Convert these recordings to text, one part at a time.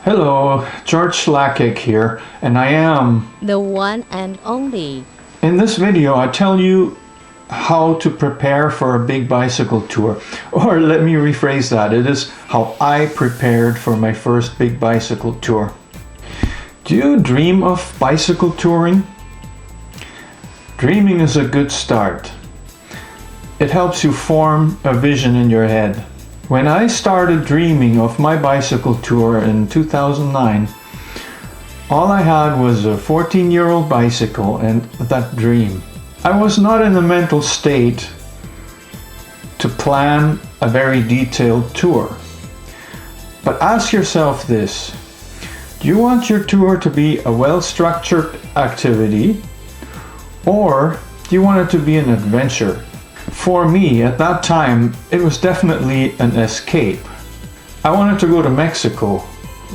Hello, George Schlacek here, and I am the one and only. In this video, I tell you how to prepare for a big bicycle tour. Or let me rephrase that, it is how I prepared for my first big bicycle tour. Do you dream of bicycle touring? Dreaming is a good start. It helps you form a vision in your head. When I started dreaming of my bicycle tour in 2009, all I had was a 14-year-old bicycle and that dream. I was not in the mental state to plan a very detailed tour. But ask yourself this: do you want your tour to be a well-structured activity, or do you want it to be an adventure? For me, at that time, it was definitely an escape. I wanted to go to Mexico,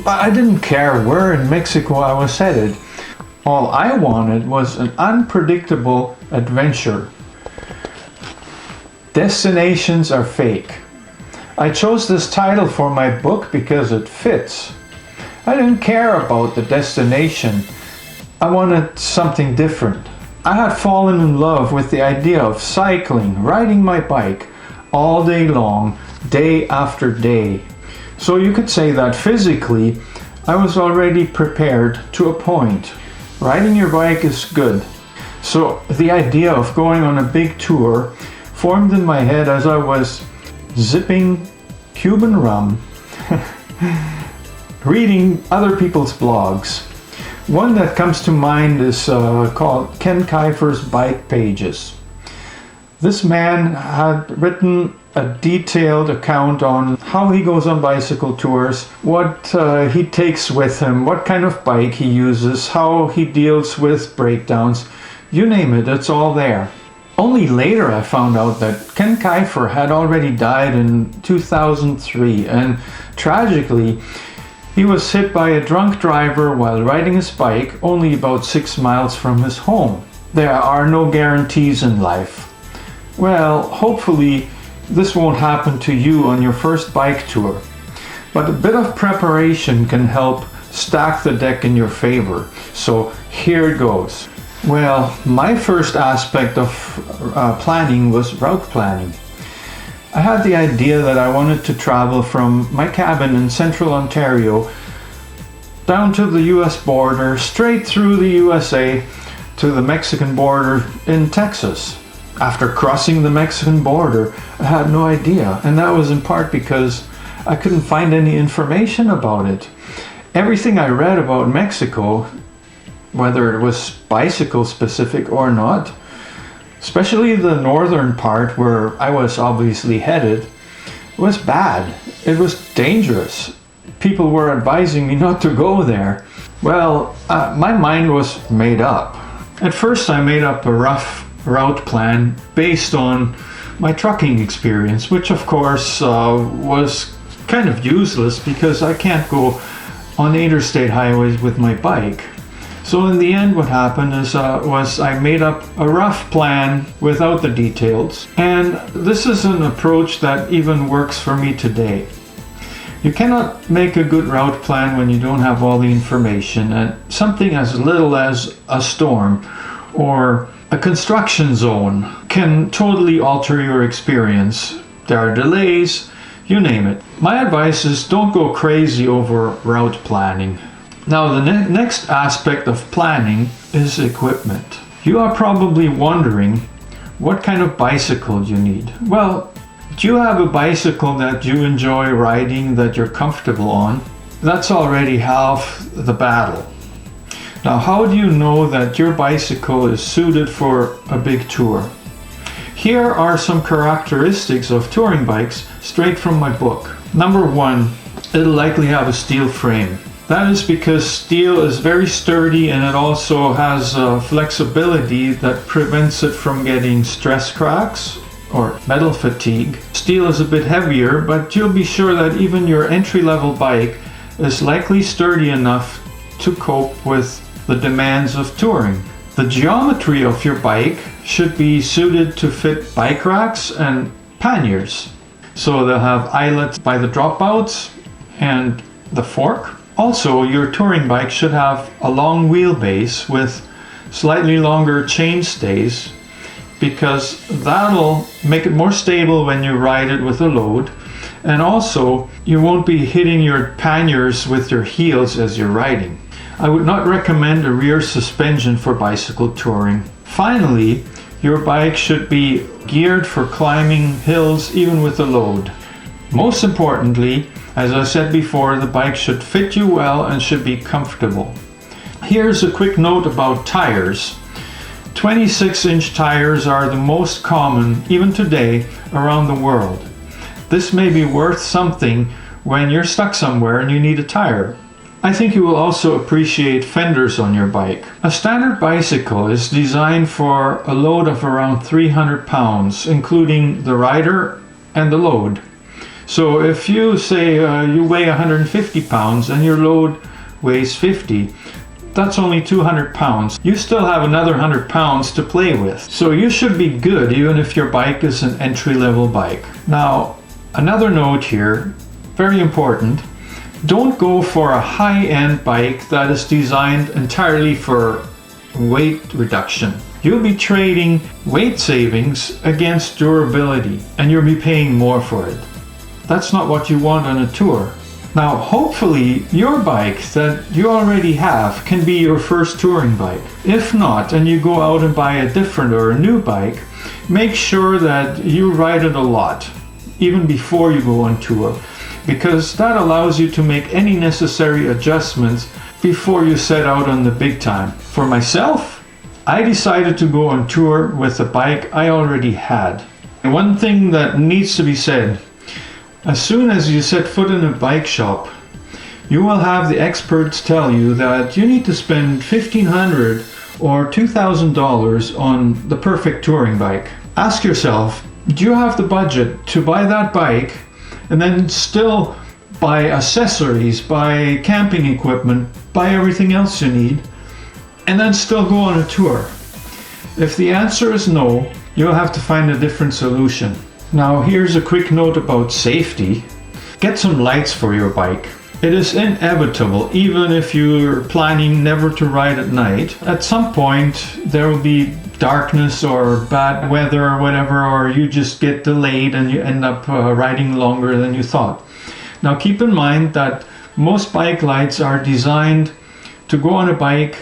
but I didn't care where in Mexico I was headed. All I wanted was an unpredictable adventure. Destinations are fake. I chose this title for my book because it fits. I didn't care about the destination. I wanted something different. I had fallen in love with the idea of cycling, riding my bike all day long, day after day. So you could say that physically, I was already prepared to a point. Riding your bike is good. So the idea of going on a big tour formed in my head as I was zipping Cuban rum, reading other people's blogs. One that comes to mind is called Ken Kaifer's Bike Pages. This man had written a detailed account on how he goes on bicycle tours, what he takes with him, what kind of bike he uses, how he deals with breakdowns. You name it, it's all there. Only later I found out that Ken Kaifer had already died in 2003, and tragically, he was hit by a drunk driver while riding his bike only about 6 miles from his home. There are no guarantees in life. Well, hopefully this won't happen to you on your first bike tour. But a bit of preparation can help stack the deck in your favor. So here it goes. Well, my first aspect of planning was route planning. I had the idea that I wanted to travel from my cabin in central Ontario down to the US border, straight through the USA to the Mexican border in Texas. After crossing the Mexican border, I had no idea, and that was in part because I couldn't find any information about it. Everything I read about Mexico, whether it was bicycle specific or not, especially the northern part where I was obviously headed, was bad. It was dangerous. People were advising me not to go there. Well, my mind was made up. At first I made up a rough route plan based on my trucking experience, which of course was kind of useless because I can't go on the interstate highways with my bike. So in the end, what happened is I made up a rough plan without the details, and this is an approach that even works for me today. You cannot make a good route plan when you don't have all the information, and something as little as a storm or a construction zone can totally alter your experience. There are delays, you name it. My advice is don't go crazy over route planning. Now the next aspect of planning is equipment. You are probably wondering what kind of bicycle you need. Well, do you have a bicycle that you enjoy riding, that you're comfortable on? That's already half the battle. Now, how do you know that your bicycle is suited for a big tour? Here are some characteristics of touring bikes straight from my book. Number one, it'll likely have a steel frame. That is because steel is very sturdy and it also has flexibility that prevents it from getting stress cracks or metal fatigue. Steel is a bit heavier, but you'll be sure that even your entry-level bike is likely sturdy enough to cope with the demands of touring. The geometry of your bike should be suited to fit bike racks and panniers. So they'll have eyelets by the dropouts and the fork. Also, your touring bike should have a long wheelbase with slightly longer chainstays, because that'll make it more stable when you ride it with a load, and also you won't be hitting your panniers with your heels as you're riding. I would not recommend a rear suspension for bicycle touring. Finally, your bike should be geared for climbing hills even with a load. Most importantly, as I said before, the bike should fit you well and should be comfortable. Here's a quick note about tires. 26-inch tires are the most common, even today, around the world. This may be worth something when you're stuck somewhere and you need a tire. I think you will also appreciate fenders on your bike. A standard bicycle is designed for a load of around 300 pounds, including the rider and the load. So if you say you weigh 150 pounds and your load weighs 50, that's only 200 pounds. You still have another 100 pounds to play with. So you should be good even if your bike is an entry-level bike. Now, another note here, very important. Don't go for a high-end bike that is designed entirely for weight reduction. You'll be trading weight savings against durability, and you'll be paying more for it. That's not what you want on a tour. Now, hopefully, your bike that you already have can be your first touring bike. If not, and you go out and buy a different or a new bike, make sure that you ride it a lot, even before you go on tour, because that allows you to make any necessary adjustments before you set out on the big time. For myself, I decided to go on tour with a bike I already had. And one thing that needs to be said, as soon as you set foot in a bike shop, you will have the experts tell you that you need to spend $1,500 or $2,000 on the perfect touring bike. Ask yourself, do you have the budget to buy that bike and then still buy accessories, buy camping equipment, buy everything else you need, and then still go on a tour? If the answer is no, you'll have to find a different solution. Now, here's a quick note about safety. Get some lights for your bike. It is inevitable, even if you're planning never to ride at night. At some point, there will be darkness or bad weather or whatever, or you just get delayed and you end up riding longer than you thought. Now, keep in mind that most bike lights are designed to go on a bike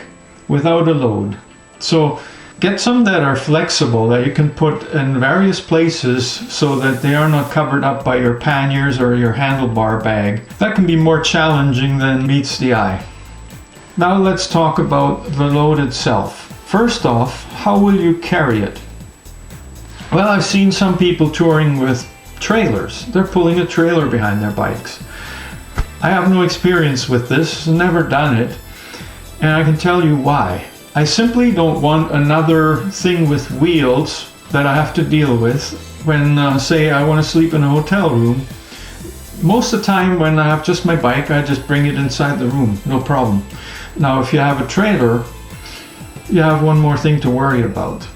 without a load. So get some that are flexible, that you can put in various places so that they are not covered up by your panniers or your handlebar bag. That can be more challenging than meets the eye. Now let's talk about the load itself. First off, how will you carry it? Well, I've seen some people touring with trailers. They're pulling a trailer behind their bikes. I have no experience with this, never done it, and I can tell you why. I simply don't want another thing with wheels that I have to deal with when, say, I want to sleep in a hotel room. Most of the time when I have just my bike, I just bring it inside the room, no problem. Now, if you have a trailer, you have one more thing to worry about.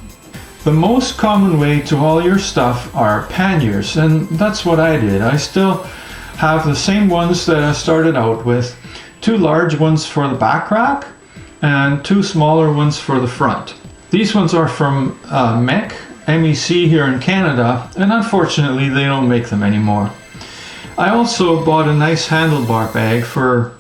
The most common way to haul your stuff are panniers, and that's what I did. I still have the same ones that I started out with, 2 large ones for the back rack and 2 smaller ones for the front. These ones are from MEC here in Canada, and unfortunately they don't make them anymore. I also bought a nice handlebar bag for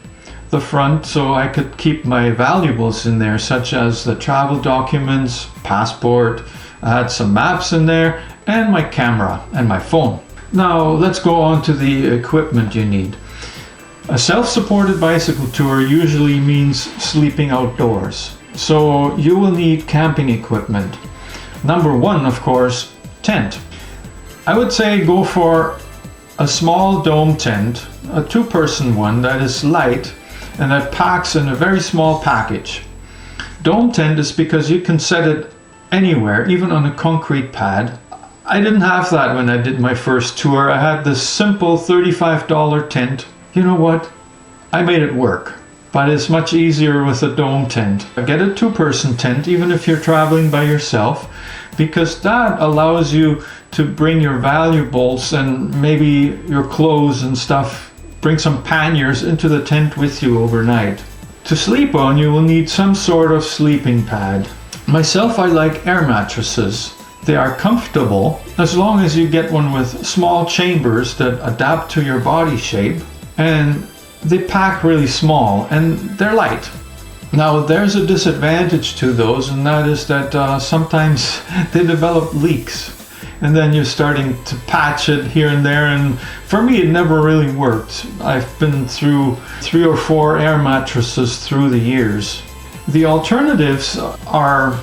the front so I could keep my valuables in there, such as the travel documents, passport. I had some maps in there, and my camera and my phone. Now let's go on to the equipment you need. A self-supported bicycle tour usually means sleeping outdoors, so you will need camping equipment. Number 1, of course, tent. I would say go for a small dome tent, a 2-person one that is light and that packs in a very small package. Dome tent is because you can set it anywhere, even on a concrete pad. I didn't have that when I did my first tour. I had this simple $35 tent. You know what? I made it work, but it's much easier with a dome tent. Get a 2-person tent, even if you're traveling by yourself, because that allows you to bring your valuables and maybe your clothes and stuff bring some panniers into the tent with you overnight. To sleep on, you will need some sort of sleeping pad. Myself, I like air mattresses. They are comfortable as long as you get one with small chambers that adapt to your body shape, and they pack really small and they're light. Now there's a disadvantage to those, and that is that sometimes they develop leaks, and then you're starting to patch it here and there, and for me it never really worked. I've been through 3 or 4 air mattresses through the years. The alternatives are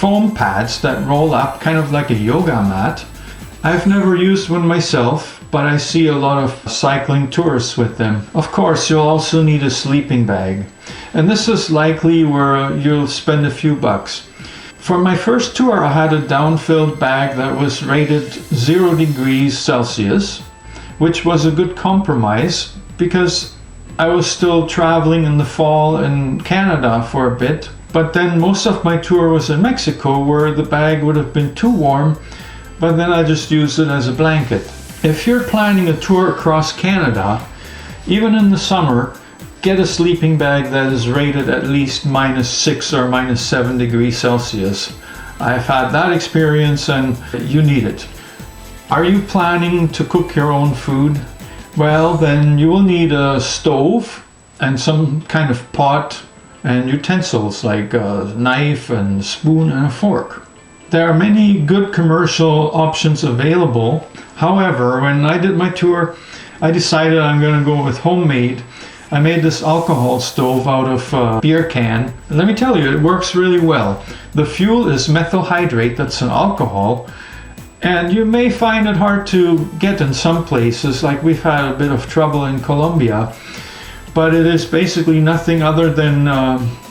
foam pads that roll up kind of like a yoga mat. I've never used one myself, but I see a lot of cycling tourists with them. Of course, you'll also need a sleeping bag, and this is likely where you'll spend a few bucks. For my first tour, I had a down-filled bag that was rated 0 degrees Celsius, which was a good compromise because I was still traveling in the fall in Canada for a bit. But then most of my tour was in Mexico, where the bag would have been too warm, but then I just used it as a blanket. If you're planning a tour across Canada, even in the summer, get a sleeping bag that is rated at least -6 or -7 degrees Celsius. I've had that experience and you need it. Are you planning to cook your own food? Well, then you will need a stove and some kind of pot and utensils like a knife and spoon and a fork. There are many good commercial options available. However, when I did my tour, I decided I'm going to go with homemade. I made this alcohol stove out of a beer can. And let me tell you, it works really well. The fuel is methyl hydrate, that's an alcohol. And you may find it hard to get in some places, like we've had a bit of trouble in Colombia. But it is basically nothing other than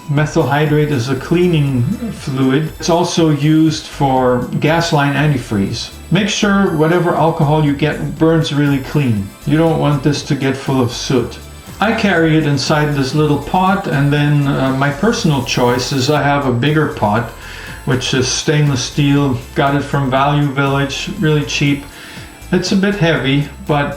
methyl hydrate is a cleaning fluid. It's also used for gas line antifreeze. Make sure whatever alcohol you get burns really clean. You don't want this to get full of soot. I carry it inside this little pot, and then my personal choice is I have a bigger pot, which is stainless steel. Got it from Value Village, really cheap. It's a bit heavy, but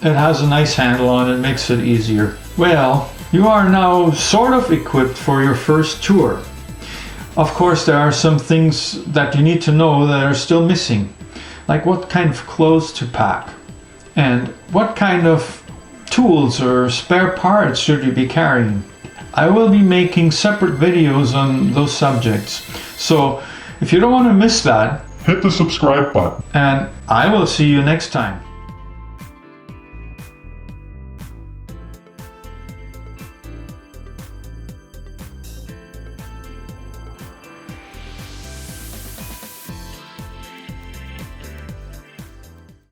it has a nice handle on it, makes it easier. Well, you are now sort of equipped for your first tour. Of course, there are some things that you need to know that are still missing, like what kind of clothes to pack and what kind of tools or spare parts should you be carrying. I will be making separate videos on those subjects, so if you don't want to miss that, hit the subscribe button. and I will see you next time.